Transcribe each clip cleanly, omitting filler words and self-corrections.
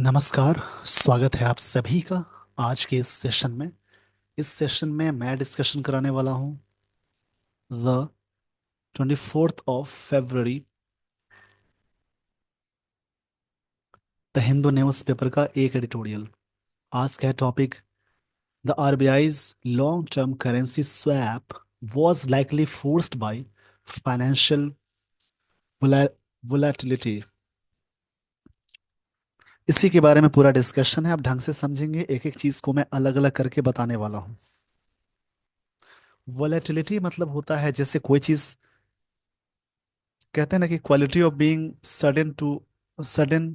नमस्कार। स्वागत है आप सभी का आज के इस सेशन में। इस सेशन में मैं डिस्कशन कराने वाला हूँ the 24 of February the Hindu newspaper का एक एडिटोरियल। आज का है topic the RBI's long term currency swap was likely forced by financial volatility। इसी के बारे में पूरा डिस्कशन है, आप ढंग से समझेंगे। एक एक चीज को मैं अलग अलग करके बताने वाला हूँ। वोलेटिलिटी मतलब होता है जैसे कोई चीज, कहते हैं ना कि quality of being sudden to sudden,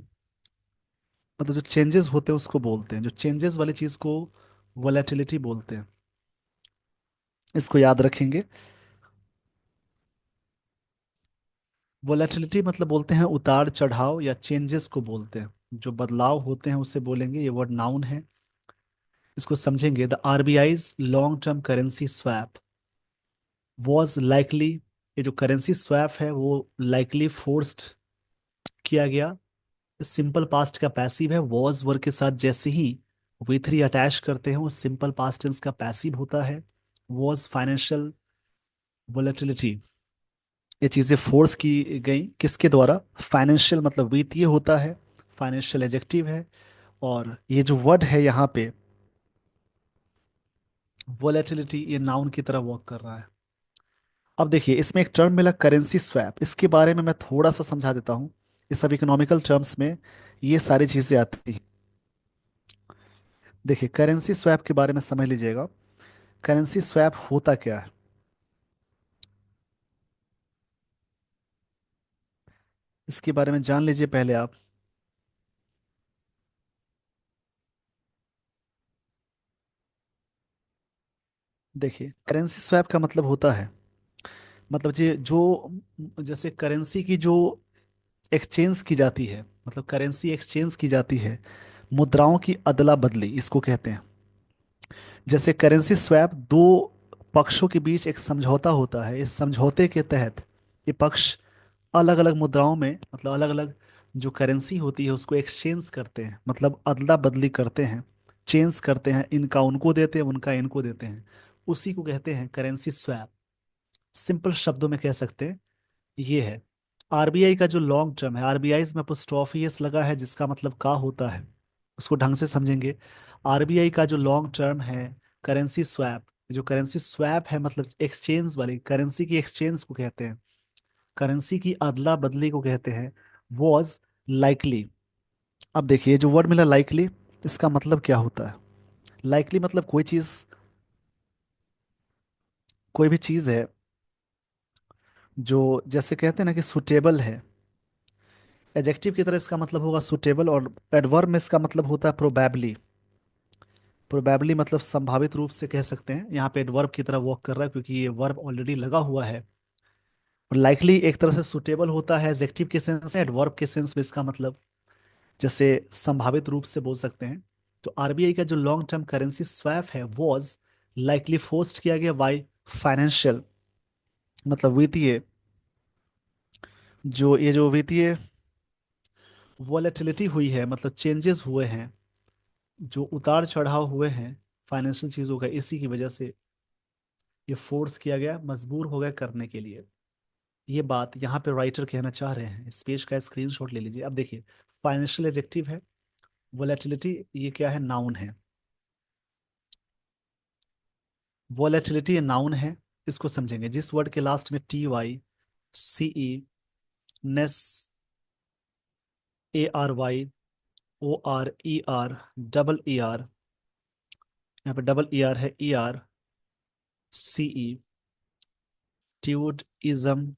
मतलब जो चेंजेस होते हैं उसको बोलते हैं, जो चेंजेस वाली चीज को वोलेटिलिटी बोलते हैं। इसको याद रखेंगे। वोलेटिलिटी मतलब बोलते हैं उतार चढ़ाव या चेंजेस को बोलते हैं, जो बदलाव होते हैं उसे बोलेंगे। ये वर्ड नाउन है, इसको समझेंगे। The RBI's long term currency swap was likely, ये जो करेंसी स्वैप है वो लाइकली फोर्स्ड किया गया। सिंपल पास्ट का पैसिव है, वॉज वर्ग के साथ जैसे ही वी थ्री अटैच करते हैं वो सिंपल पास्ट टेंस का पैसिव होता है। वॉज फाइनेंशियल वोलेटिलिटी, ये चीजें फोर्स की गई किसके द्वारा? फाइनेंशियल मतलब वित्तीय होता है, फाइनेंशियल एडजेक्टिव है। और ये जो वर्ड है यहाँ पे वोलेटिलिटी, ये नाउन की तरह वर्क कर रहा है। अब देखिए इसमें एक टर्म मिला करेंसी स्वैप, इसके बारे में मैं थोड़ा सा समझा देता हूँ। ये सब इकोनॉमिकल टर्म्स में ये सारी चीजें आती हैं। देखिए करेंसी स्वैप के बारे में समझ लीजिएगा। करेंसी स्वैप होता क्या है, इसके बारे में जान लीजिए पहले आप। देखिए करेंसी स्वैप का मतलब होता है, मतलब ये जो, जैसे करेंसी की जो एक्सचेंज की जाती है, मतलब करेंसी एक्सचेंज की जाती है, मुद्राओं की अदला बदली इसको कहते हैं। जैसे करेंसी स्वैप दो पक्षों के बीच एक समझौता होता है, इस समझौते के तहत ये पक्ष अलग अलग मुद्राओं में, मतलब अलग अलग जो करेंसी होती है उसको एक्सचेंज करते हैं, मतलब अदला बदली करते हैं, चेंज करते हैं, इनका उनको देते हैं, उनका इनको देते हैं। उसी को कहते हैं करेंसी स्वैप। सिंपल शब्दों में कह सकते हैं ये है। आरबीआई का जो लॉन्ग टर्म है, आरबीआई में अपोस्ट्रोफियस लगा है जिसका मतलब का होता है, उसको ढंग से समझेंगे। आरबीआई का जो लॉन्ग टर्म है करेंसी स्वैप, जो करेंसी स्वैप है मतलब एक्सचेंज वाली करेंसी की एक्सचेंज को कहते हैं, करेंसी की अदला बदली को कहते हैं। Was likely. अब देखिए जो वर्ड मिला लाइकली, इसका मतलब क्या होता है? लाइकली मतलब कोई चीज, कोई भी चीज है जो जैसे कहते हैं ना कि सुटेबल है, एडजेक्टिव की तरह इसका मतलब होगा सुटेबल। और एडवर्ब में इसका मतलब होता है प्रोबेबली। प्रोबेबली मतलब संभावित रूप से कह सकते हैं, यहाँ पे एडवर्ब की तरह वर्क कर रहा है क्योंकि ये वर्ब ऑलरेडी लगा हुआ है। और लाइकली एक तरह से सुटेबल होता है एडजेक्टिव के सेंस में, एडवर्ब के सेंस में इसका मतलब जैसे संभावित रूप से बोल सकते हैं। तो आरबीआई का जो लॉन्ग टर्म करेंसी स्वैप है वॉज लाइकली फोर्स्ड किया गया बाय फाइनेंशियल, मतलब वित्तीय, जो ये जो वित्तीय वॉलेटिलिटी हुई है, मतलब चेंजेस हुए हैं, जो उतार चढ़ाव हुए हैं फाइनेंशियल चीजों का, इसी की वजह से ये फोर्स किया गया, मजबूर हो गया करने के लिए। ये बात यहाँ पे राइटर कहना चाह रहे हैं। इस पेज का स्क्रीनशॉट ले लीजिए। अब देखिए फाइनेंशियल एडजेक्टिव है, वोलेटिलिटी ये क्या है? नाउन है। वोलेटिलिटी ये नाउन है, इसको समझेंगे। जिस वर्ड के लास्ट में T Y C E ness A R Y O R E R double E R, यहाँ पे डबल ई आर है, ई आर सी ई ट्यूड इज्म,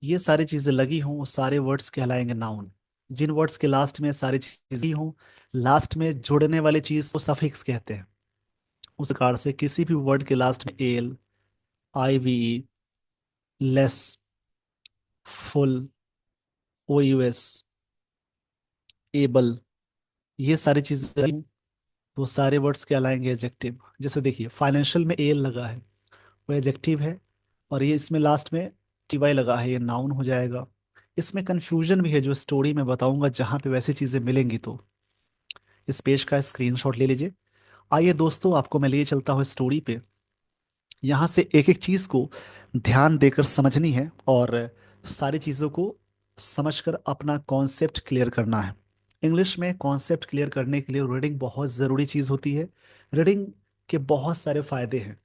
ये सारी चीजें लगी हों वो सारे वर्ड्स कहलाएंगे नाउन। जिन वर्ड्स के लास्ट में सारी चीजें हों, लास्ट में जुड़ने वाली चीज को सफिक्स कहते हैं। उस प्रकार से किसी भी वर्ड के लास्ट में एल, आई वी ई, लेस, फुल, ओ यू एस, एबल, ये सारी चीजें लगी हों, तो सारे वर्ड्स कहलाएंगे एडजेक्टिव। जैसे देखिए फाइनेंशियल में एल लगा है, वो एडजेक्टिव है। और ये इसमें लास्ट में टी वाई लगा है, ये नाउन हो जाएगा। इसमें कंफ्यूजन भी है जो स्टोरी में बताऊंगा, जहां पे वैसी चीजें मिलेंगी। तो इस पेज का स्क्रीनशॉट ले लीजिए। आइए दोस्तों, आपको मैं लिए चलता हूँ स्टोरी पे। यहाँ से एक एक चीज को ध्यान देकर समझनी है, और सारी चीजों को समझकर अपना कॉन्सेप्ट क्लियर करना है। इंग्लिश में कॉन्सेप्ट क्लियर करने के लिए रीडिंग बहुत ज़रूरी चीज़ होती है। रीडिंग के बहुत सारे फायदे हैं।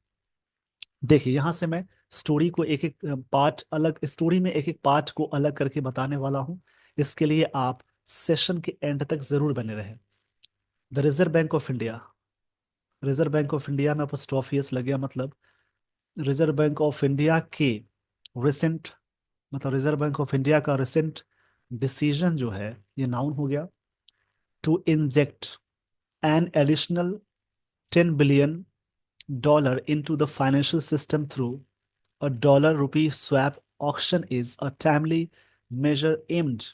देखिए, यहाँ से मैं स्टोरी को एक एक पार्ट, अलग स्टोरी में एक एक पार्ट को अलग करके बताने वाला हूँ। इसके लिए आप सेशन के एंड तक जरूर बने रहें। The reserve bank of India. Reserve bank of India में अपोस्ट्रोफियस लग गया, मतलब रिजर्व बैंक ऑफ इंडिया के रिसेंट, मतलब रिजर्व बैंक ऑफ इंडिया का रिसेंट डिसीजन जो है, ये नाउन हो गया। To inject an additional $10 billion into the financial system through a dollar rupee swap auction is a timely measure aimed।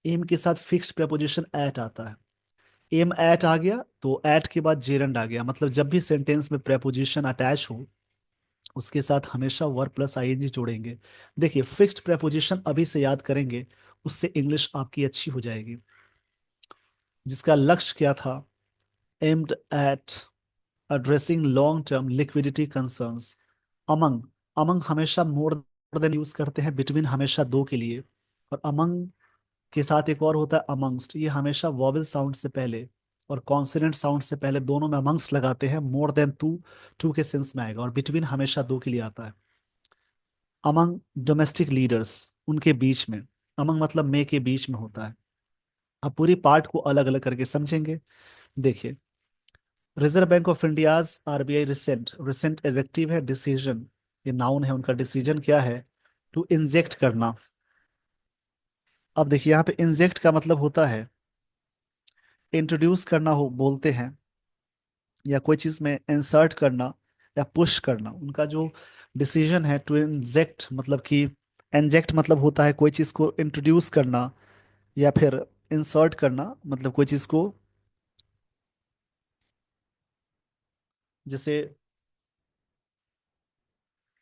Aim के साथ फिक्स्ड preposition at आता है। एम एट आ गया तो एट के बाद जेरंड आ गया, मतलब जब भी सेंटेंस में preposition अटैच हो उसके साथ हमेशा वर्ब प्लस आईएनजी जोड़ेंगे। देखिए, फिक्स्ड preposition अभी से याद करेंगे, उससे इंग्लिश आपकी अच्छी हो जाएगी। जिसका लक्ष्य क्या था? Aimed at addressing long term liquidity concerns। among, among हमेशा more than यूज करते हैं, between हमेशा दो के लिए, और among के साथ एक और होता है amongst। ये हमेशा वॉवेल साउंड से पहले और कॉन्सोनेंट साउंड से पहले दोनों में amongst लगाते हैं। मोर देन टू, टू के सेंस में आएगा, और बिटवीन हमेशा दो के लिए आता है। among डोमेस्टिक लीडर्स, उनके बीच में। among मतलब में के बीच में होता है। अब पूरी पार्ट को अलग अलग करके समझेंगे। देखिए, reserve bank of India's RBI recent, recent adjective है, डिसीजन ये नाउन है, उनका डिसीजन क्या है? टू इंजेक्ट करना। अब देखिए, यहाँ पे इंजेक्ट का मतलब होता है इंट्रोड्यूस करना हो बोलते हैं, या कोई चीज में इंसर्ट करना या पुश करना। उनका जो डिसीजन है टू इंजेक्ट, मतलब कि इंजेक्ट मतलब होता है कोई चीज को इंट्रोड्यूस करना, या फिर इंसर्ट करना मतलब कोई चीज को, जैसे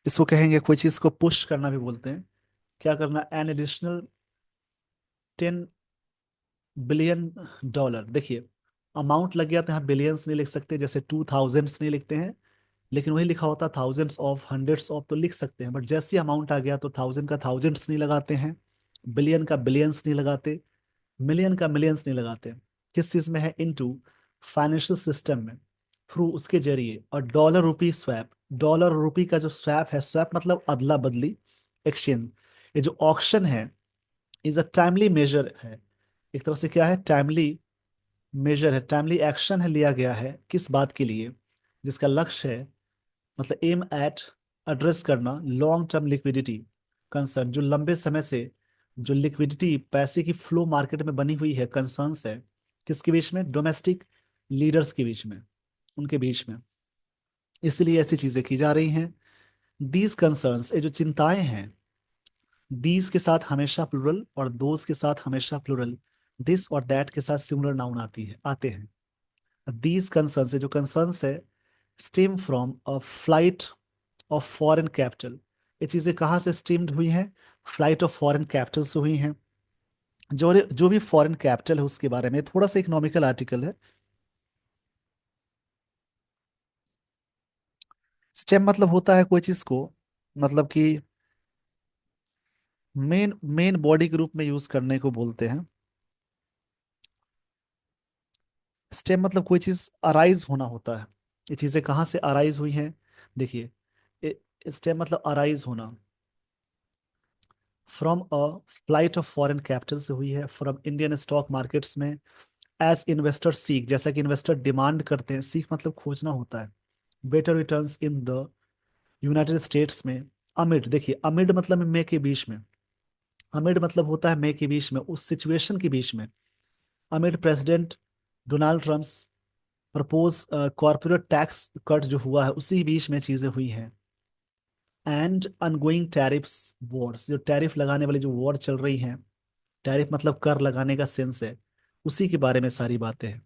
इसको कहेंगे कोई चीज को पुश करना भी बोलते हैं। क्या करना? N additional $10 billion। देखिए, अमाउंट लग गया तो यहाँ बिलियंस नहीं लिख सकते, जैसे 2000s नहीं लिखते हैं, लेकिन वही लिखा होता थाउजेंड्स ऑफ, हंड्रेड्स ऑफ तो लिख सकते हैं। बट जैसे अमाउंट आ गया तो थाउजेंड का थाउजेंड्स नहीं लगाते हैं, बिलियन का बिलियंस नहीं लगाते, मिलियन का मिलियंस नहीं लगाते। किस चीज में है? इनटू फाइनेंशियल सिस्टम में, थ्रू उसके जरिए। और dollar rupee swap, dollar rupee का जो स्वैप है, स्वैप मतलब अदला बदली, एक्सचेंज। ये जो ऑक्शन है इज अ टाइमली मेजर है, एक तरह से क्या है? टाइमली मेजर है, टाइमली एक्शन है, लिया गया है किस बात के लिए? जिसका लक्ष्य है, मतलब एम एट, एड्रेस करना लॉन्ग टर्म लिक्विडिटी कंसर्न, जो लंबे समय से जो लिक्विडिटी, पैसे की फ्लो मार्केट में बनी हुई है, कंसर्न्स है। किसके बीच में? डोमेस्टिक लीडर्स के बीच में, उनके बीच में। इसलिए ऐसी चीजें की जा रही हैं। दीज कंसर्न्स, ये जो चिंताएं हैं, दीज के साथ हमेशा प्लूरल और दोज के साथ हमेशा प्लूरल, दिस और दैट के साथ सिमिलर नाउन आती है, आते हैं। दीज कंसर्न्स, जो कंसर्न्स है, stem from a flight of foreign capital. ये चीजें कहाँ से स्टीम्ड हुई हैं? फ्लाइट ऑफ फॉरेन कैपिटल से हुई हैं। जो जो भी फॉरेन कैपिटल है उसके बारे में थोड़ा सा इकोनॉमिकल आर्टिकल है। स्टेम मतलब होता है कोई चीज को, मतलब कि मेन मेन बॉडी के रूप में यूज करने को बोलते हैं। स्टेम मतलब कोई चीज अराइज होना होता है। ये चीजें कहाँ से अराइज हुई हैं? देखिए, स्टेम मतलब अराइज होना, from a flight of foreign capital से हुई है, फ्रॉम इंडियन स्टॉक मार्केट्स में। एज इन्वेस्टर सीक, जैसा कि इन्वेस्टर डिमांड करते हैं, सीक मतलब खोजना होता है, better returns in the United states में। अमिड, देखिए अमिड मतलब में के बीच में, अमिड मतलब होता है में के बीच में, उस सिचुएशन के बीच में। Amid president Donald Trump's propose corporate tax cut जो हुआ है, उसी बीच में चीजें हुई हैं। एंड अनगोइंग टैरिफ्स वॉर्स, जो टैरिफ लगाने वाली जो वॉर चल रही हैं, टैरिफ मतलब कर लगाने का सेंस है, उसी के बारे में सारी बातें हैं।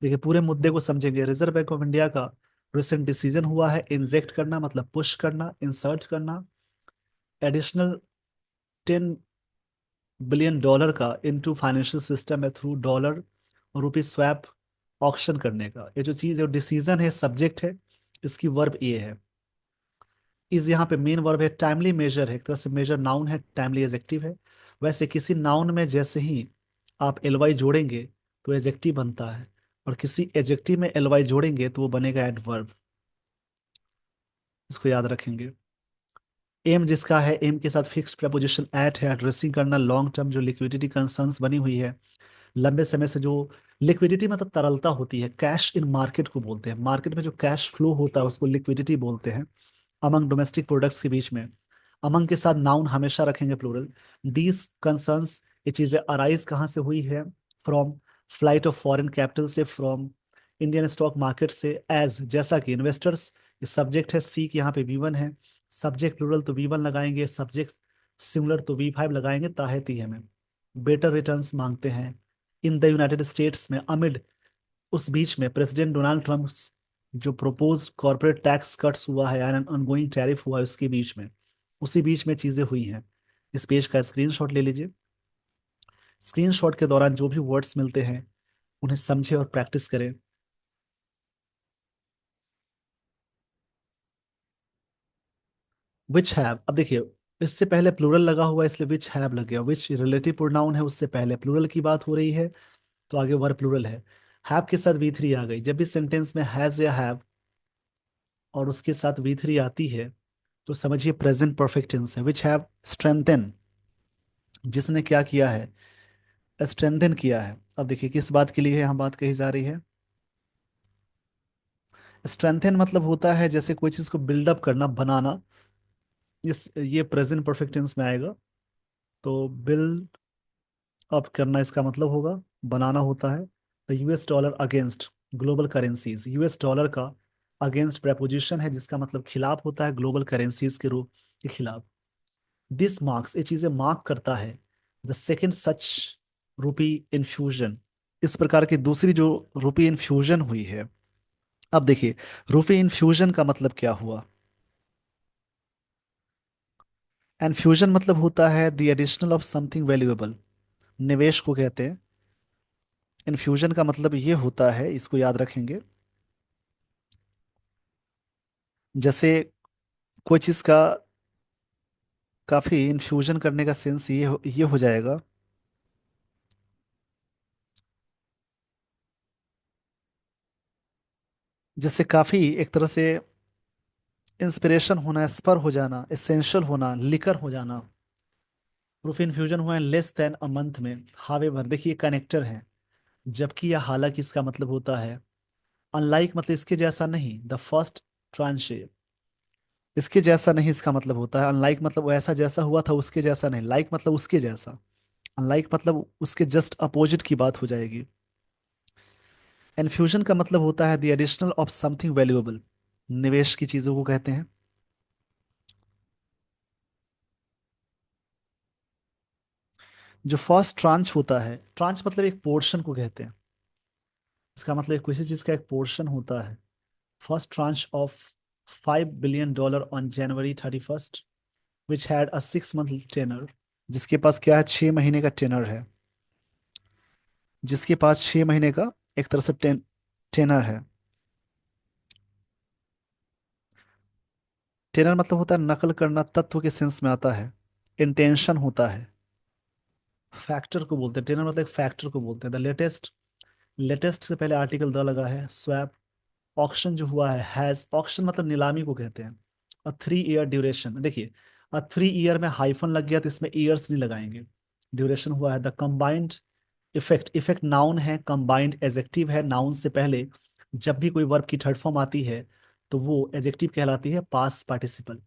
देखिए, पूरे मुद्दे को समझेंगे। रिजर्व बैंक ऑफ इंडिया का रिसेंट डिसीजन हुआ है इंजेक्ट करना, मतलब पुश करना, इंसर्ट करना, एडिशनल बिलियन डॉलर का इनटू फाइनेंशियल सिस्टम है थ्रू डॉलर और रुपी स्वैप ऑक्शन करने का। ये जो चीज है डिसीजन है, सब्जेक्ट है, इसकी वर्ब ए है। इस यहाँ पे मेन वर्ब है, टाइमली मेजर है, एक तरह से मेजर नाउन है, टाइमली एजेक्टिव है। वैसे किसी नाउन में जैसे ही आप एलवाई जोड़ेंगे तो एजेक्टिव बनता है, और किसी एजेक्टिव में एलवाई जोड़ेंगे तो वो बनेगा एडवर्ब। इसको याद रखेंगे। एम जिसका है, एम के साथ फिक्स्ड प्रपोजिशन एट है, एड्रेसिंग करना लॉन्ग टर्म जो लिक्विडिटी कंसर्न्स बनी हुई है, लंबे समय से जो लिक्विडिटी मतलब तरलता होती है, कैश इन मार्केट को बोलते हैं, मार्केट में जो कैश फ्लो होता है उसको लिक्विडिटी बोलते हैं। अमंग डोमेस्टिक प्रोडक्ट्स के बीच में अमंग के साथ नाउन हमेशा रखेंगे प्लूरल। दीज कंसर्न्स, ये चीजें अराइज कहाँ से हुई है, from flight of foreign capital से, फ्रॉम इंडियन स्टॉक मार्केट से, एज जैसा कि इन्वेस्टर्स, ये सब्जेक्ट है, सी यहाँ पे वी1 है, सब्जेक्ट प्लूरल तो वी1 लगाएंगे, सब्जेक्ट सिंगुलर तो वी5 लगाएंगे, ताहती है में बेटर रिटर्न्स मांगते हैं इन द यूनाइटेड स्टेट्स में, अमिड उस बीच में प्रेसिडेंट डोनाल्ड ट्रंप जो प्रोपोज कॉर्पोरेट टैक्स कट्स हुआ है एंड ऑनगोइंग टैरिफ हुआ है उसके बीच में, उसी बीच में चीजें हुई हैं। इस पेज का स्क्रीनशॉट ले लीजिए। स्क्रीनशॉट के दौरान जो भी वर्ड्स मिलते हैं उन्हें समझे और प्रैक्टिस करें। विच हैव, अब देखिए इससे पहले प्लूरल लगा हुआ है इसलिए विच हैव लग गया, विच रिलेटिव प्रोनाउन है, उससे पहले प्लूरल की बात हो रही है तो आगे वर्ब प्लूरल है। हैव के साथ वी3 आ गई। जब भी सेंटेंस में हैज या हैव और उसके साथ वी3 आती है तो समझिए प्रेजेंट परफेक्ट टेंस है। विच हैव स्ट्रेंथन, जिसने क्या किया है, स्ट्रेंथन किया है। अब देखिए किस बात के लिए यहाँ बात कही जा रही है। स्ट्रेंथन मतलब होता है जैसे कोई चीज को बिल्डअप करना, बनाना। ये प्रेजेंट परफेक्ट टेंस में आएगा। तो बिल्ड अप करना इसका मतलब होगा बनाना होता है। The US dollar against global currencies, US dollar का अगेंस्ट प्रेपोजिशन है जिसका मतलब खिलाफ होता है, ग्लोबल करेंसीज के रूप के खिलाफ। दिस मार्क्स, ये चीजें मार्क करता है द सेकेंड सच रूपी इन्फ्यूजन, इस प्रकार की दूसरी जो रूपी इन्फ्यूजन हुई है। अब देखिए रूपी इन्फ्यूजन का मतलब क्या हुआ। इन्फ्यूजन मतलब होता है the additional of something valuable, निवेश को कहते हैं। इन्फ्यूजन का मतलब ये होता है, इसको याद रखेंगे, जैसे कोई चीज का काफी इन्फ्यूजन करने का सेंस ये हो जाएगा, जैसे काफी एक तरह से इंस्पिरेशन होना, स्पर हो जाना, एसेंशियल होना, लिकर हो जाना। प्रूफ इन्फ्यूजन हुआ है लेस देन अ मंथ में। हावेवर देखिए कनेक्टर है, जबकि या हालांकि इसका मतलब होता है अनलाइक, मतलब इसके जैसा नहीं, द फर्स्ट ट्रांशे, इसके जैसा नहीं इसका मतलब होता है। अनलाइक मतलब वो ऐसा जैसा हुआ था उसके जैसा नहीं, लाइक मतलब उसके जैसा, अनलाइक मतलब उसके जस्ट अपोजिट की बात हो जाएगी। इन्फ्यूजन का मतलब होता है the additional of something valuable, निवेश की चीजों को कहते हैं। जो फर्स्ट ट्रांच होता है, ट्रांच मतलब एक पोर्शन को कहते हैं, इसका मतलब किसी चीज का एक पोर्शन होता है। First tranche of $5 billion on January 31st which had a 6 month tenor, जिसके पास क्या है, 6 महीने का टेनर है, जिसके पास 6 महीने का एक तरह से टेनर है। टेनर मतलब होता है नकल करना, तत्व के सेंस में आता है, इंटेंशन होता है। फैक्टर को बोलते हैं, टेनर मतलब एक फैक्टर को बोलते हैं। द लेटेस्ट, लेटेस्ट से पहले आर्टिकल द लगा है। स्वैप, ऑक्शन जो हुआ है, हैज, ऑक्शन मतलब नीलामी को कहते हैं। और 3 year ड्यूरेशन, देखिए 3 year में हाइफन लग गया तो इसमें ईयर्स नहीं लगाएंगे, ड्यूरेशन हुआ है। The combined effect, effect noun है, कंबाइंड एजेक्टिव है। नाउन से पहले जब भी कोई वर्ब की थर्ड फॉर्म आती है तो वो एजेक्टिव कहलाती है, पास्ट पार्टिसिपल।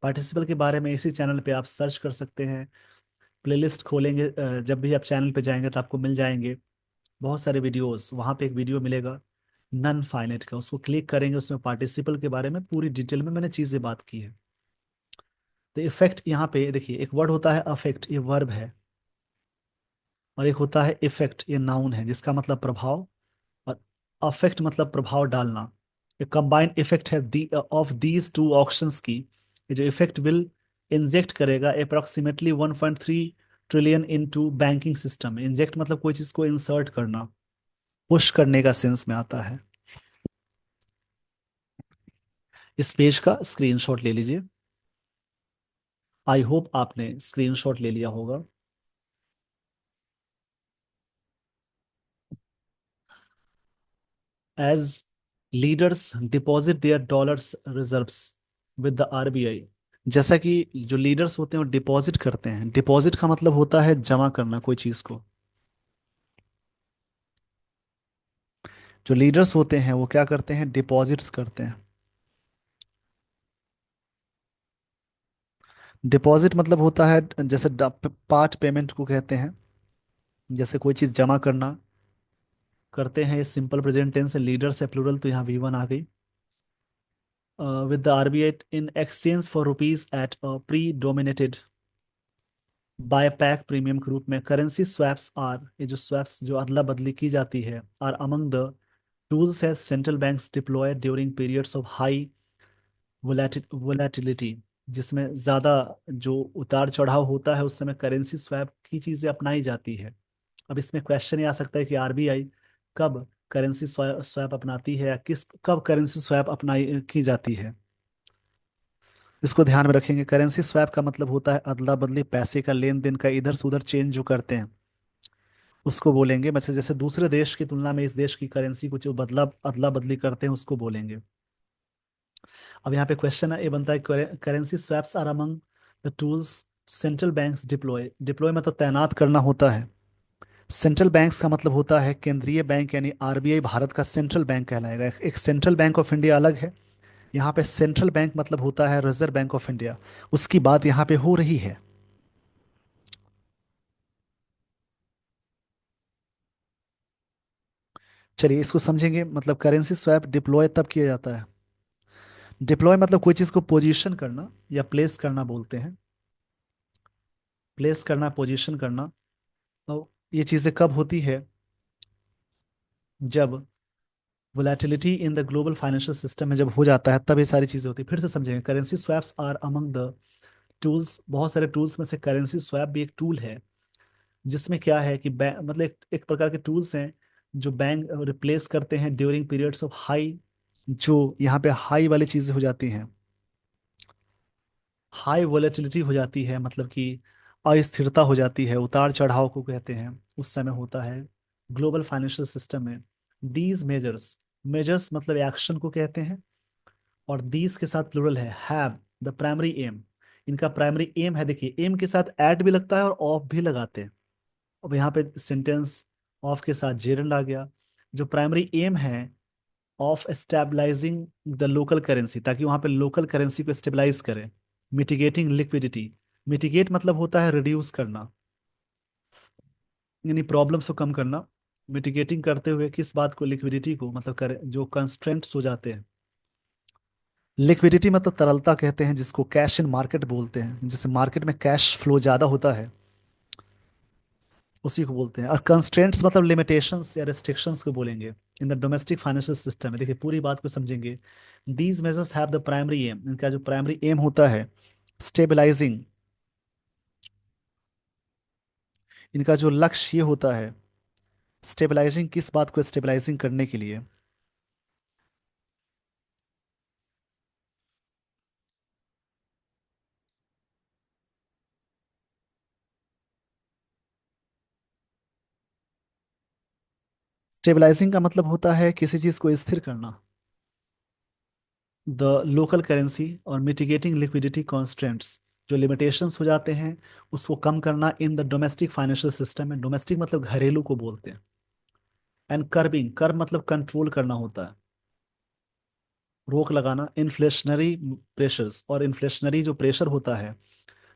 पार्टिसिपल के बारे में इसी चैनल पे आप सर्च कर सकते हैं, प्लेलिस्ट खोलेंगे जब भी आप चैनल पे जाएंगे तो आपको मिल जाएंगे बहुत सारे वीडियोस। वहाँ पे एक वीडियो मिलेगा नन फाइनाइट का, उसको क्लिक करेंगे, उसमें पार्टिसिपल के बारे में पूरी डिटेल में मैंने चीजें बात की है। तो इफेक्ट यहाँ पे देखिए, एक वर्ड होता है अफेक्ट, ये वर्ब है, और एक होता है इफेक्ट, ये नाउन है जिसका मतलब प्रभाव, और अफेक्ट मतलब प्रभाव डालना। ये कंबाइंड इफेक्ट है ऑफ दीज टू ऑप्शंस की। ये जो इफेक्ट विल इंजेक्ट करेगा approximately 1.3 trillion into banking system. Inject मतलब कोई चीज को इंसर्ट करना, पुश करने का सेंस में आता है। इस पेज का स्क्रीनशॉट ले लीजिए। आई होप आपने स्क्रीनशॉट ले लिया होगा। As leaders deposit their dollars reserves with the RBI. जैसा कि जो लीडर्स होते हैं वो डिपॉजिट करते हैं। डिपॉजिट का मतलब होता है जमा करना कोई चीज को। जो लीडर्स होते हैं वो क्या करते हैं, डिपॉजिट्स करते हैं। डिपॉजिट मतलब होता है जैसे पार्ट पेमेंट को कहते हैं, जैसे कोई चीज जमा करना करते हैं। ये सिंपल प्रेजेंट टेंस है, लीडर्स है प्लूरल, तो यहाँ वी1 आ गई। With the RBI in exchange for rupees at pre dominated by pack premium के रूप में। करेंसी स्वैप्स आर, ये जो स्वैप्स जो अदला बदली की जाती है, आर अमंग द टूल्स है central banks deploy during periods of high volatility, जिसमें ज़्यादा जो उतार चढ़ाव होता है उस समय करेंसी स्वैप की चीज़ें अपनाई जाती है। अब इसमें क्वेश्चन ये आ सकता है कि आरबीआई कब करेंसी स्वैप अपनाती है, या किस कब करेंसी स्वैप अपनाई की जाती है। इसको ध्यान में रखेंगे। करेंसी स्वैप का मतलब होता है अदला बदली, पैसे का लेन देन का इधर से उधर चेंज जो करते हैं उसको बोलेंगे। मतलब जैसे दूसरे देश की तुलना में इस देश की करेंसी को जो बदला अदला बदली करते हैं उसको बोलेंगे। अब यहाँ पे क्वेश्चन है ये बनता है, currency swaps are among the tools central banks deploy. Deploy मतलब तैनात करना होता है। सेंट्रल बैंक्स का मतलब होता है केंद्रीय बैंक, यानी आरबीआई भारत का सेंट्रल बैंक कहलाएगा। एक सेंट्रल बैंक ऑफ इंडिया अलग है। यहाँ पे सेंट्रल बैंक मतलब होता है रिजर्व बैंक ऑफ इंडिया, उसकी बात यहाँ पे हो रही है। चलिए इसको समझेंगे। मतलब करेंसी स्वैप डिप्लॉय तब किया जाता है। डिप्लॉय मतलब कोई चीज़ को पोजीशन करना या प्लेस करना बोलते हैं। प्लेस करना, पोजीशन करना। तो ये चीज़ें कब होती है, जब volatility in the global financial system में जब हो जाता है तब ये सारी चीज़ें होती है। फिर से समझेंगे। Currency swaps are among the tools, बहुत सारे टूल्स में से करेंसी स्वैप भी एक टूल है, जिसमें क्या है कि बैंक मतलब एक प्रकार के टूल्स हैं जो बैंक रिप्लेस करते हैं ड्यूरिंग पीरियड्स ऑफ हाई। जो यहाँ पे हाई वाली चीज़ें हो जाती हैं, हाई वोलेटिलिटी हो जाती है, मतलब कि अस्थिरता हो जाती है, उतार चढ़ाव को कहते हैं, उस समय होता है ग्लोबल फाइनेंशियल सिस्टम में। दीज मेजर्स, मेजर्स मतलब एक्शन को कहते हैं, और दीज के साथ प्लूरल है, हैव द प्राइमरी एम। इनका प्राइमरी एम है, देखिए एम के साथ एट भी लगता है और ऑफ भी लगाते हैं। अब यहाँ पे सेंटेंस ऑफ के साथ जेरंड आ गया। जो प्राइमरी एम है of stabilising the local currency, ताकि वहां पे लोकल करेंसी को स्टेबलाइज करें। मिटिगेटिंग लिक्विडिटी, मिटिगेट मतलब होता है रिड्यूस करना, यानी प्रॉब्लम्स को कम करना। मिटिगेटिंग करते हुए किस बात को, लिक्विडिटी को, मतलब जो कंस्ट्रेंट्स हो जाते हैं। लिक्विडिटी मतलब तरलता कहते हैं, जिसको कैश इन मार्केट बोलते हैं। जैसे मार्केट में कैश फ्लो ज़्यादा होता है उसी को बोलते हैं। और कंस्ट्रेंट्स मतलब लिमिटेशंस या रेस्ट्रिक्शंस को बोलेंगे in the domestic financial system में। देखिए पूरी बात को समझेंगे। These measures have the primary aim, इनका जो प्राइमरी एम होता है स्टेबलाइजिंग, इनका जो लक्ष्य ये होता है स्टेबलाइजिंग, किस बात को स्टेबलाइजिंग करने के लिए। स्टेबलाइजिंग का मतलब होता है किसी चीज को स्थिर करना, द लोकल करेंसी, और मिटिगेटिंग लिक्विडिटी कॉन्स्टेंट्स, जो लिमिटेशंस हो जाते हैं उसको कम करना in the domestic financial system में। डोमेस्टिक मतलब घरेलू को बोलते हैं। एंड कर्बिंग, कर मतलब कंट्रोल करना होता है, रोक लगाना। इन्फ्लेशनरी प्रेशर्स, और इन्फ्लेशनरी जो प्रेशर होता है,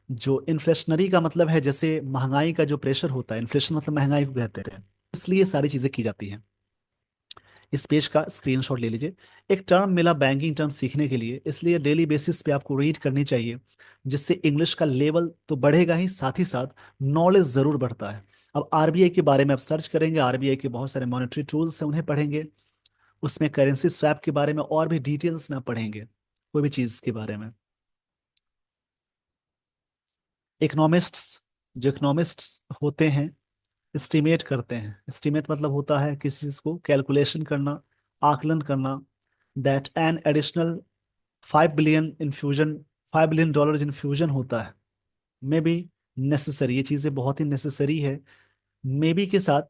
जो इन्फ्लेशनरी का मतलब है जैसे महंगाई का जो प्रेशर होता है, इन्फ्लेशन मतलब महंगाई को कहते हैं, इसलिए सारी चीजें की जाती हैं। इस पेज का स्क्रीनशॉट ले लीजिए। एक टर्म मिला बैंकिंग टर्म सीखने के लिए, इसलिए डेली बेसिस पे आपको रीड करनी चाहिए, जिससे इंग्लिश का लेवल तो बढ़ेगा ही, साथ ही साथ नॉलेज जरूर बढ़ता है। अब आरबीआई के बारे में आप सर्च करेंगे, आरबीआई के बहुत सारे मॉनेटरी टूल्स हैं उन्हें पढ़ेंगे। उसमें करेंसी स्वैप के बारे में और भी डिटेल्स में आप पढ़ेंगे, कोई भी चीज के बारे में। इकोनॉमिस्ट्स जो इकोनॉमिस्ट होते हैं एस्टिमेट करते हैं। एस्टिमेट मतलब होता है किसी चीज को कैलकुलेशन करना, आकलन करना। That an additional 5 billion infusion, $5 billion infusion होता है। मे बी नेसेसरी, ये चीज़ें बहुत ही नेसेसरी है। मे बी के साथ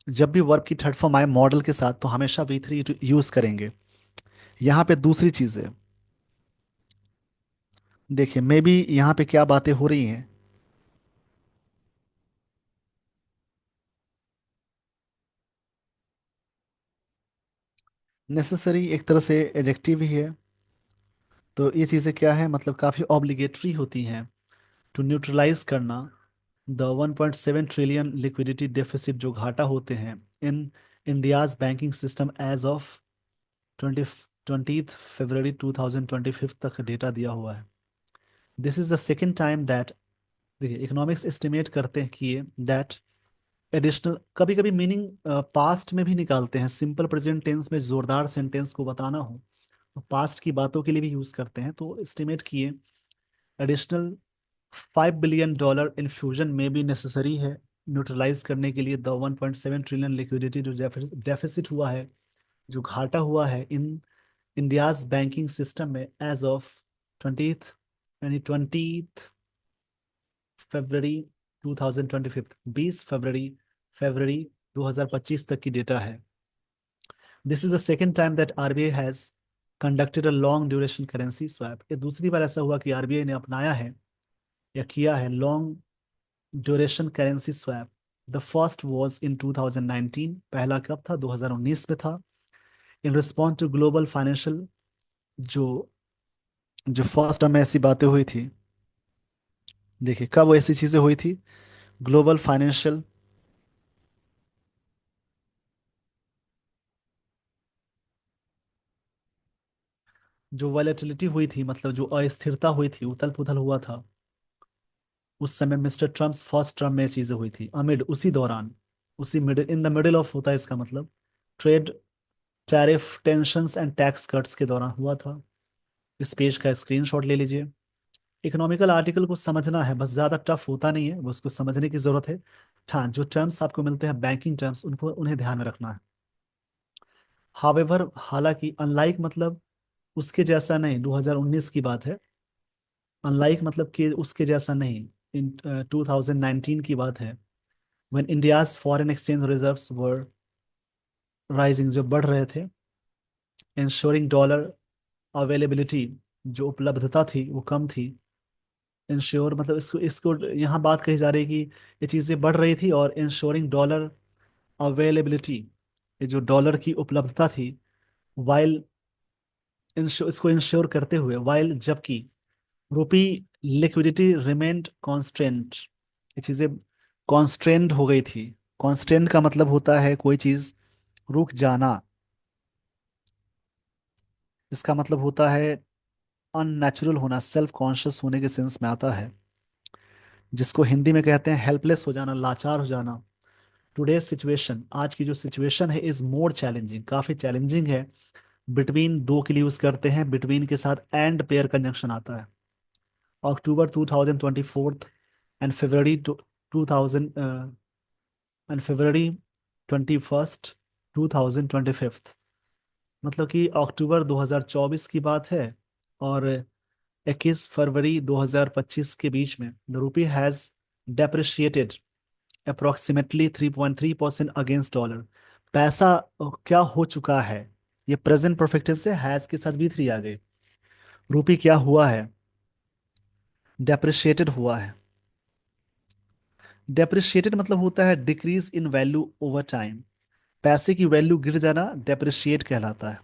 जब भी वर्ब की थर्ड फॉर्म आए मॉडल के साथ तो हमेशा V3 यूज करेंगे। यहाँ पे दूसरी चीज़ है, देखिए मे बी यहाँ पे क्या बातें हो रही हैं। नेसेसरी एक तरह से एडजेक्टिव ही है। तो ये चीज़ें क्या है, मतलब काफ़ी ऑब्लिगेटरी होती हैं टू न्यूट्रलाइज करना द 1.7 ट्रिलियन लिक्विडिटी डेफिसिट, जो घाटा होते हैं in India's banking system as of 20 February 2025 तक डेटा दिया हुआ है। This is the second time that, देखिए इकोनॉमिक्स एस्टिमेट करते हैं कि ये दैट एडिशनल, कभी कभी मीनिंग पास्ट में भी निकालते हैं। सिंपल प्रेजेंट टेंस में जोरदार सेंटेंस को बताना हो तो पास्ट की बातों के लिए भी यूज करते हैं। तो एस्टिमेट किए एडिशनल $5 बिलियन इन्फ्यूजन में भी नेसेसरी है न्यूट्रलाइज करने के लिए द 1.7 ट्रिलियन लिक्विडिटी, जो डेफिसिट हुआ है, जो घाटा हुआ है इन इंडियाज बैंकिंग सिस्टम में एज ऑफ 20th, यानी 20 फरवरी 2025, 20 फरवरी 2025 तक की डेटा है। This is the second time that RBI has conducted a long duration currency swap. ये दूसरी बार ऐसा हुआ कि आरबीआई ने अपनाया है या किया है long duration currency swap. The first was in 2019, पहला कब था, 2019 में था। In response to global financial, जो जो फर्स्ट में ऐसी बातें हुई थी। देखिए कब ऐसी चीजें हुई थी, ग्लोबल फाइनेंशियल, जो वॉलेटिलिटी हुई थी, मतलब जो अस्थिरता हुई थी, उथल पुथल हुआ था, उस समय मिस्टर ट्रम्प फर्स्ट टर्म में ये चीजें हुई थी। अमिड, उसी दौरान, उसी middle, in the middle of होता है इसका मतलब, trade tariff tensions and tax cuts के दौरान हुआ था। इस पेज का स्क्रीनशॉट ले लीजिए। इकोनॉमिकल आर्टिकल को समझना है, बस ज्यादा टफ होता नहीं है, बस उसको समझने की जरूरत है। हाँ, जो टर्म्स आपको मिलते हैं बैंकिंग टर्म्स, उनको उन्हें ध्यान में रखना है। हावेवर, हालांकि, अनलाइक मतलब उसके जैसा नहीं, 2019 की बात है। अनलाइक मतलब कि उसके जैसा नहीं, इन 2019 की बात है। When India's foreign exchange reserves were rising, जो बढ़ रहे थे। इंश्योरिंग डॉलर अवेलेबिलिटी, जो उपलब्धता थी वो कम थी। इंश्योर मतलब इसको इसको यहाँ बात कही जा रही है कि ये चीज़ें बढ़ रही थी, और इंश्योरिंग डॉलर अवेलेबिलिटी, ये जो डॉलर की उपलब्धता थी, वाइल इसको इंश्योर करते हुए, वाइल जबकि रुपी लिक्विडिटी रिमेंड कॉन्स्टेंट, ये चीज़ें कॉन्स्ट्रेंड हो गई थी। कॉन्स्टेंट का मतलब होता है कोई चीज़ रुक जाना, इसका मतलब होता है अननेचुरल होना, सेल्फ कॉन्शियस होने के सेंस में आता है, जिसको हिंदी में कहते हैं हेल्पलेस हो जाना, लाचार हो जाना। टुडे सिचुएशन, आज की जो सिचुएशन है, इज मोर चैलेंजिंग, काफी चैलेंजिंग है। बिटवीन दो के लिए यूज करते हैं, बिटवीन के साथ एंड पेयर कंजंक्शन आता है। अक्टूबर 2024 एंड फरवरी 2000 एंड फरवरी 21 2025, मतलब कि अक्टूबर 2024 की बात है और 21 फरवरी 2025 के बीच में the rupee has depreciated approximately 3.3% against dollar. पैसा क्या हो चुका है, ये प्रेजेंट परफेक्ट टेंस से, हैज के साथ V3 आ गए। रूपी क्या हुआ है, डेप्रिशिएटेड हुआ है। डेप्रिशिएटेड मतलब होता है decrease in value over time, पैसे की वैल्यू गिर जाना डेप्रिशिएट कहलाता है,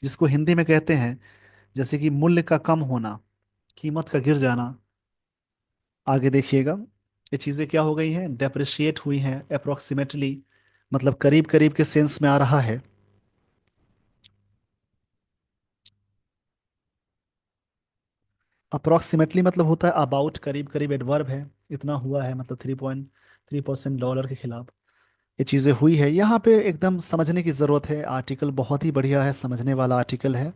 जिसको हिंदी में कहते हैं जैसे कि मूल्य का कम होना, कीमत का गिर जाना। आगे देखिएगा, ये चीज़ें क्या हो गई हैं, डेप्रिशिएट हुई हैं अप्रोक्सीमेटली, मतलब करीब करीब के सेंस में आ रहा है। अप्रोक्सीमेटली मतलब होता है अबाउट, करीब करीब, एडवर्ब है। इतना हुआ है मतलब 3.3% डॉलर के खिलाफ ये चीज़ें हुई है। यहाँ पे एकदम समझने की ज़रूरत है, आर्टिकल बहुत ही बढ़िया है, समझने वाला आर्टिकल है।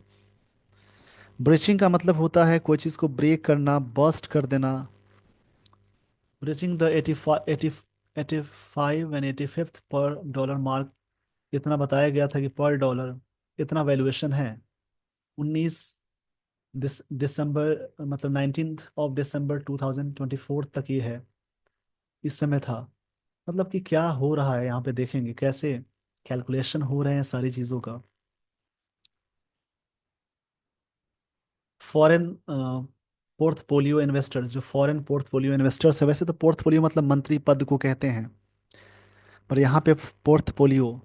ब्रेचिंग का मतलब होता है कोई चीज़ को ब्रेक करना, बर्स्ट कर देना। रीचिंग द 85 एंड 85th पर डॉलर मार्क। इतना बताया गया था कि पर डॉलर इतना वैल्यूएशन है। 19 दिसंबर मतलब 19 दिसंबर 2024 तक ये है, इस समय था। मतलब कि क्या हो रहा है यहाँ पे, देखेंगे कैसे कैलकुलेशन हो रहे हैं सारी चीज़ों का। फॉरेन पोर्टफोलियो इन्वेस्टर्स, जो फॉरेन पोर्टफोलियो इन्वेस्टर्स है, वैसे तो पोर्टफोलियो मतलब मंत्री पद को कहते हैं, पर यहाँ पे पोर्टफोलियो,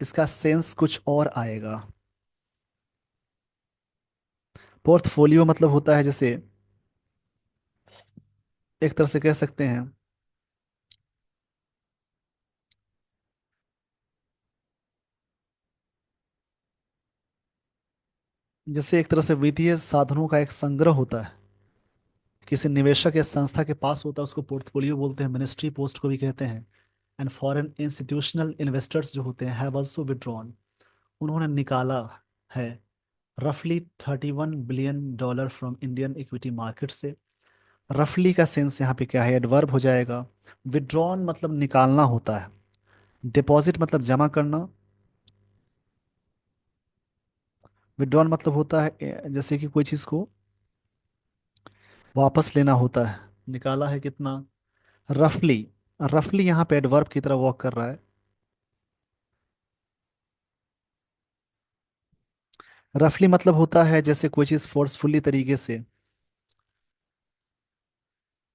इसका सेंस कुछ और आएगा। पोर्टफोलियो मतलब होता है जैसे, एक तरह से कह सकते हैं, जैसे एक तरह से वित्तीय साधनों का एक संग्रह होता है, किसी निवेशक या संस्था के पास होता है, उसको पोर्टफोलियो बोलते हैं, मिनिस्ट्री पोस्ट को भी कहते हैं। एंड फॉरेन इंस्टीट्यूशनल इन्वेस्टर्स जो होते हैं हैव आल्सो विड्रॉन, उन्होंने निकाला है रफली $31 billion from Indian equity market से। रफली का सेंस यहाँ पे क्या है, एडवर्ब हो जाएगा। विड्रॉन मतलब निकालना होता है, डिपॉजिट मतलब जमा करना। विड्रॉन मतलब होता है जैसे कि कोई चीज़ को वापस लेना होता है। निकाला है कितना, रफली। रफली यहाँ पे एडवर्ब की तरह वर्क कर रहा है। रफली मतलब होता है जैसे कोई चीज़ फोर्सफुली तरीके से,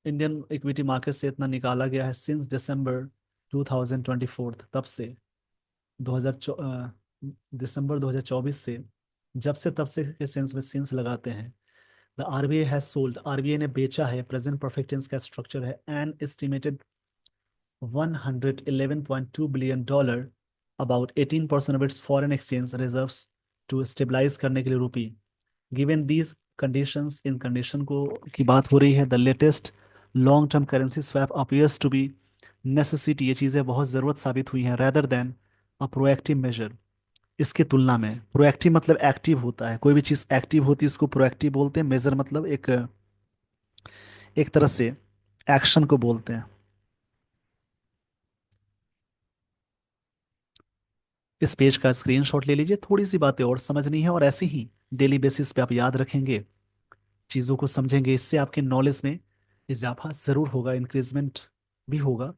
इंडियन इक्विटी मार्केट से इतना निकाला गया है सिंस दिसंबर 2024, तब से 2000 दिसंबर 2024 से, जब से तब से के सेंस में सेंस लगाते हैं। The RBI has sold, RBI ने बेचा है, प्रेजेंट परफेक्ट टेंस का स्ट्रक्चर है, an estimated $111.2 billion, about 18% of its foreign exchange reserves, to stabilise करने के लिए रूपी। गिवन दीज कंडीशंस, इन कंडीशन को की बात हो रही है, the latest long term currency swap appears to be necessity, ये चीज़ें बहुत ज़रूरत साबित हुई हैं, rather than a proactive measure, इसकी तुलना में। प्रोएक्टिव मतलब एक्टिव होता है, कोई भी चीज़ एक्टिव होती है इसको प्रोएक्टिव बोलते हैं। मेजर मतलब एक एक तरह से एक्शन को बोलते हैं। इस पेज का स्क्रीनशॉट ले लीजिए, थोड़ी सी बातें और समझनी है, और ऐसे ही डेली बेसिस पे आप याद रखेंगे, चीज़ों को समझेंगे, इससे आपके नॉलेज में इजाफा ज़रूर होगा, इंक्रीजमेंट भी होगा।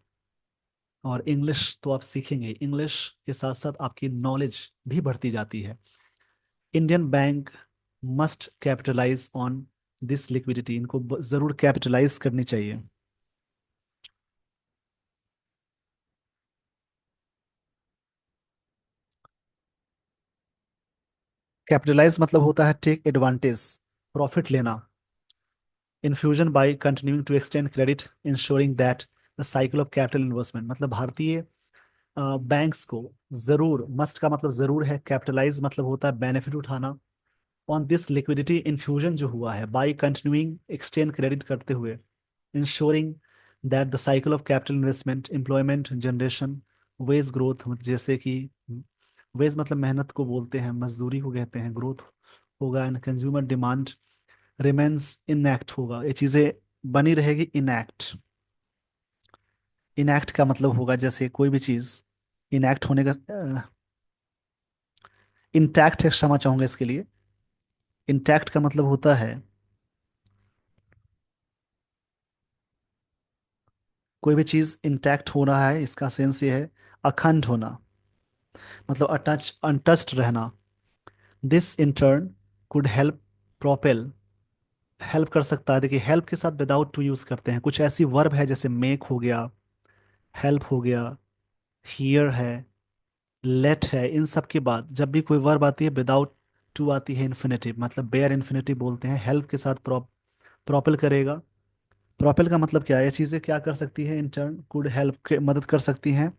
और इंग्लिश तो आप सीखेंगे, इंग्लिश के साथ साथ आपकी नॉलेज भी बढ़ती जाती है। Indian bank must capitalise on this liquidity, इनको ज़रूर कैपिटलाइज करनी चाहिए। कैपिटलाइज मतलब होता है टेक एडवांटेज, प्रॉफिट लेना। Infusion by continuing to extend credit, ensuring that the cycle of capital investment, मतलब भारतीय बैंक्स को जरूर, मस्ट का मतलब जरूर है, कैपिटलाइज मतलब होता है बेनिफिट उठाना, ऑन दिस लिक्विडिटी इन्फ्यूजन जो हुआ है, बाय कंटिन्यूइंग एक्सटेंड क्रेडिट करते हुए, ensuring that the cycle of capital investment, employment generation, wage growth, जैसे कि वेज मतलब मेहनत को बोलते हैं, मजदूरी को कहते हैं, ग्रोथ होगा, and consumer demand remains enact होगा, ये चीज़ें बनी रहेगी इनएक्ट। इनएक्ट का मतलब होगा जैसे कोई भी चीज़ इनएक्ट होने का, इंटैक्ट है, क्षमा चाहूंगा इसके लिए। इंटैक्ट का मतलब होता है कोई भी चीज़ इंटैक्ट हो रहा है, इसका सेंस ये है अखंड होना, मतलब अनटच्ड रहना। This in turn could help propel, help कर सकता है। देखिए हेल्प के साथ विदाउट टू यूज करते हैं, कुछ ऐसी वर्ब है जैसे मेक हो गया, हेल्प हो गया, हियर है, लेट है, इन सब के बाद जब भी कोई वर्ब आती है विदाउट टू आती है इन्फिनेटिव, मतलब बेयर इन्फिनेटिव बोलते हैं। हेल्प के साथ प्रोपेल करेगा। प्रोपेल का मतलब क्या है, ये चीज़ें क्या कर सकती है, इन टर्न कुड हेल्प के मदद कर सकती हैं।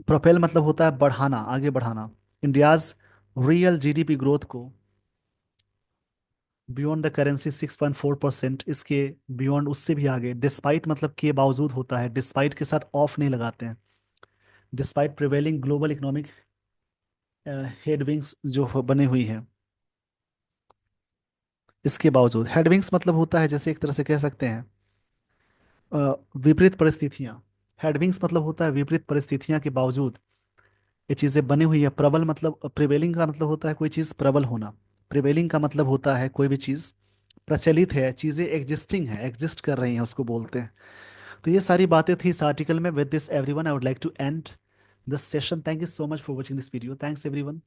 प्रोपेल मतलब होता है बढ़ाना, आगे बढ़ाना। इंडियाज रियल जीडीपी ग्रोथ को बियॉन्ड द करेंसी 6.4%, इसके बियॉन्ड उससे भी आगे, डिस्पाइट मतलब के बावजूद होता है, डिस्पाइट के साथ ऑफ नहीं लगाते हैं। डिस्पाइट प्रिवेलिंग ग्लोबल इकोनॉमिक हेडविंग्स जो बने हुई हैं, इसके बावजूद। हेडविंग्स मतलब होता है जैसे एक तरह से कह सकते हैं विपरीत परिस्थितियां। हेडविंग्स मतलब होता है विपरीत परिस्थितियां के बावजूद ये चीजें बनी हुई है। प्रबल मतलब प्रिवेलिंग का मतलब होता है कोई चीज प्रबल होना। प्रिवेलिंग का मतलब होता है कोई भी चीज प्रचलित है, चीजें एग्जिस्टिंग है, एग्जिस्ट कर रही हैं, उसको बोलते हैं। तो ये सारी बातें थी इस आर्टिकल में। With this everyone I would like to end this session. Thank you so much for watching this video. Thanks everyone.